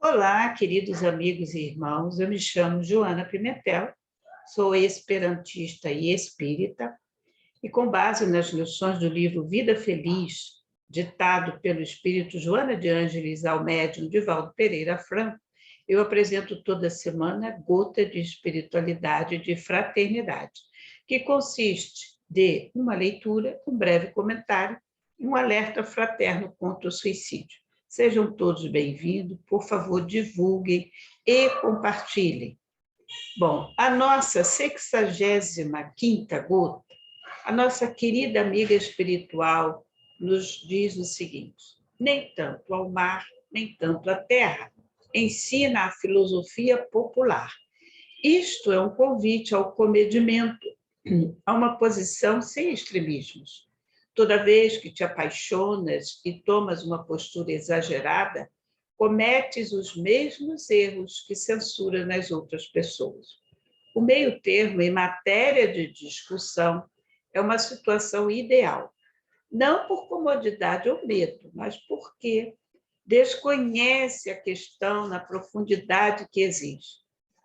Olá, queridos amigos e irmãos, eu me chamo Joana Pimentel, sou esperantista e espírita, e com base nas lições do livro Vida Feliz, ditado pelo espírito Joana de Ângeles ao médium Divaldo Pereira Franco, eu apresento toda semana Gota de Espiritualidade e de Fraternidade, que consiste de uma leitura, um breve comentário e um alerta fraterno contra o suicídio. Sejam todos bem-vindos, por favor, divulguem e compartilhem. Bom, a nossa 65ª gota, a nossa querida amiga espiritual nos diz o seguinte: nem tanto ao mar, nem tanto à terra, ensina a filosofia popular. Isto é um convite ao comedimento, a uma posição sem extremismos. Toda vez que te apaixonas e tomas uma postura exagerada, cometes os mesmos erros que censuras nas outras pessoas. O meio-termo em matéria de discussão é uma situação ideal, não por comodidade ou medo, mas porque desconhece a questão na profundidade que existe.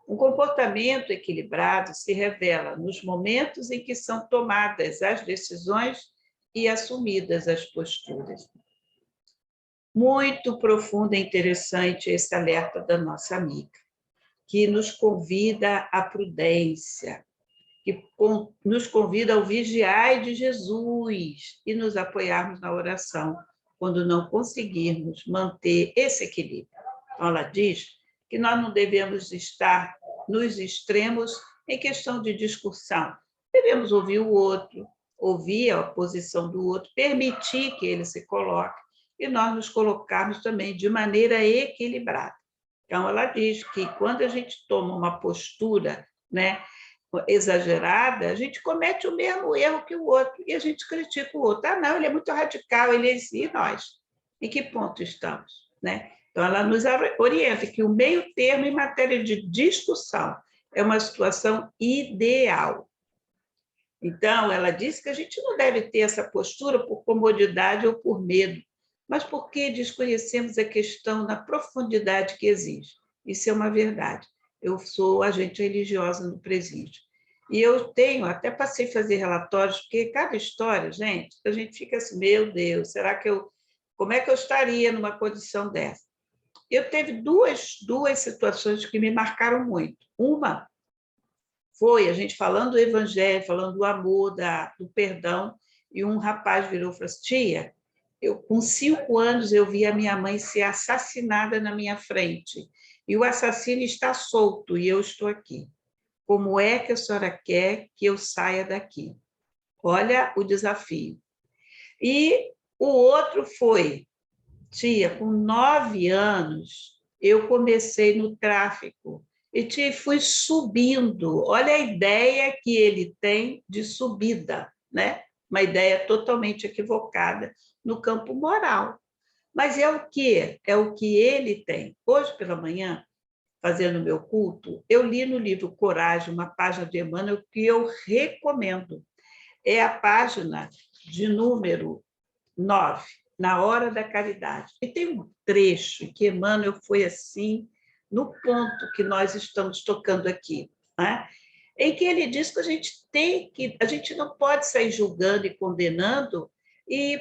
Um comportamento equilibrado se revela nos momentos em que são tomadas as decisões e assumidas as posturas. Muito profundo e interessante esse alerta da nossa amiga, que nos convida à prudência, que nos convida ao vigiar de Jesus e nos apoiarmos na oração quando não conseguirmos manter esse equilíbrio. Então, ela diz que nós não devemos estar nos extremos em questão de discussão. Devemos ouvir o outro, ouvir a posição do outro, permitir que ele se coloque e nós nos colocarmos também de maneira equilibrada. Então, ela diz que quando a gente toma uma postura, né, exagerada, a gente comete o mesmo erro que o outro e a gente critica o outro. Ah, não, ele é muito radical, ele é assim, e nós? Em que ponto estamos? Né? Então, ela nos orienta que o meio termo em matéria de discussão é uma situação ideal. Então, ela diz que a gente não deve ter essa postura por comodidade ou por medo, mas porque desconhecemos a questão na profundidade que existe. Isso é uma verdade. Eu sou agente religiosa no presídio. E eu tenho, até passei a fazer relatórios, porque cada história, gente, a gente fica assim, meu Deus, será que como é que eu estaria numa condição dessa? Eu teve duas situações que me marcaram muito. Uma foi a gente falando do evangelho, falando do amor, do perdão, e um rapaz virou e falou assim: tia, com 5 anos eu vi a minha mãe ser assassinada na minha frente, e o assassino está solto e eu estou aqui. Como é que a senhora quer que eu saia daqui? Olha o desafio. E o outro foi: tia, com 9 anos, eu comecei no tráfico e fui subindo. Olha a ideia que ele tem de subida, né? Uma ideia totalmente equivocada no campo moral. Mas é o quê? É o que ele tem. Hoje pela manhã, fazendo o meu culto, eu li no livro Coragem, uma página de Emmanuel que eu recomendo. É a página de número 9, Na Hora da Caridade. E tem um trecho que Emmanuel foi assim, no ponto que nós estamos tocando aqui, né? Em que ele diz que a gente não pode sair julgando e condenando,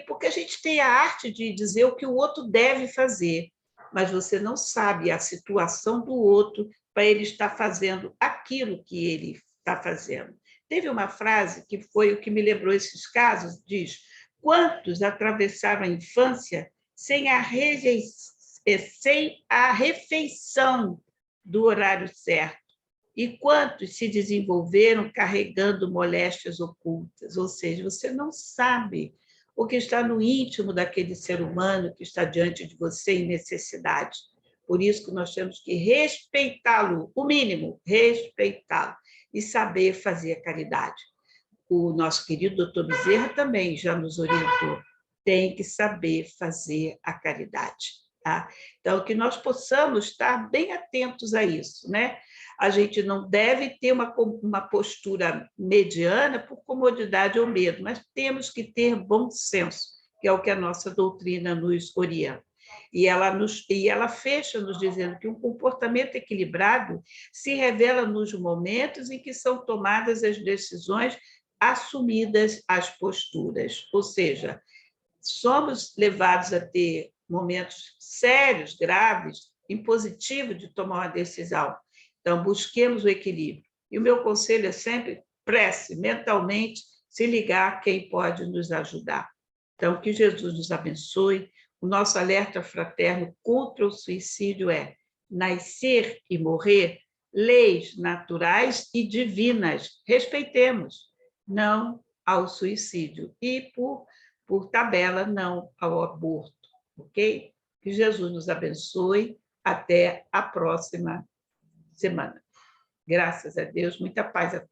porque a gente tem a arte de dizer o que o outro deve fazer, mas você não sabe a situação do outro para ele estar fazendo aquilo que ele está fazendo. Teve uma frase que foi o que me lembrou esses casos, diz: quantos atravessaram a infância sem a refeição do horário certo? E quantos se desenvolveram carregando moléstias ocultas? Ou seja, você não sabe o que está no íntimo daquele ser humano que está diante de você em necessidade. Por isso que nós temos que respeitá-lo, o mínimo, respeitá-lo e saber fazer a caridade. O nosso querido doutor Bezerra também já nos orientou, tem que saber fazer a caridade. Tá? Então, que nós possamos estar bem atentos a isso, né? A gente não deve ter uma postura mediana por comodidade ou medo, mas temos que ter bom senso, que é o que a nossa doutrina nos orienta. E ela fecha nos dizendo que um comportamento equilibrado se revela nos momentos em que são tomadas as decisões, assumidas as posturas. Ou seja, somos levados a ter momentos sérios, graves, impositivos de tomar uma decisão. Então, busquemos o equilíbrio. E o meu conselho é sempre prece, mentalmente, se ligar a quem pode nos ajudar. Então, que Jesus nos abençoe. O nosso alerta fraterno contra o suicídio é nascer e morrer, leis naturais e divinas. Respeitemos, não ao suicídio. E, por tabela, não ao aborto, ok? Que Jesus nos abençoe. Até a próxima semana. Graças a Deus, muita paz a todos.